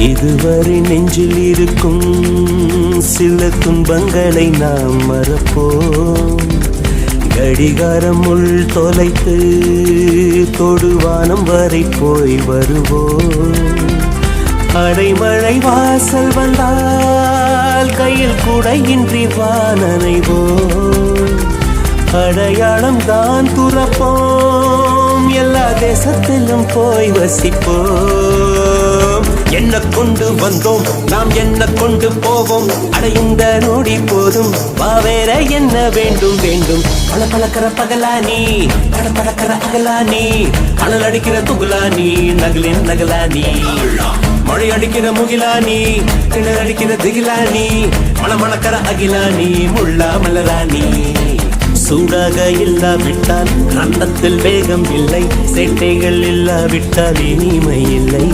இதுவரை நெஞ்சில் இருக்கும் சில துன்பங்களை நாம் மறப்போம். கடிகாரம் உள் தொலைத்து தொடுவானம் வரை போய் வருவோம். அடைமழை வாசல் வந்தால் கையில் குடையின்றி வானனைவோம். அடையாளம் தான் துறப்போம், எல்லா தேசத்திலும் போய் வசிப்போம். என்ன கொண்டு வந்தோம் நாம் என்ன கொண்டு போவோம். அடைந்த நோடி போதும் வேற என்ன வேண்டும் வேண்டும். பல பழக்கிற பகலானி பட பழக்கிற அகலானி அனல் அடிக்கிற துகுலானி நகலின் நகலானி மழை அடிக்கிற முகிலானி கிணறு அடிக்கிற திகிலானி மணமணக்கிற அகிலானி முள்ளா மலராணி. சூடாக இல்லாவிட்டால் ரத்தத்தில் வேகம் இல்லை, சேட்டைகள் இல்லாவிட்டால் இனிமை இல்லை.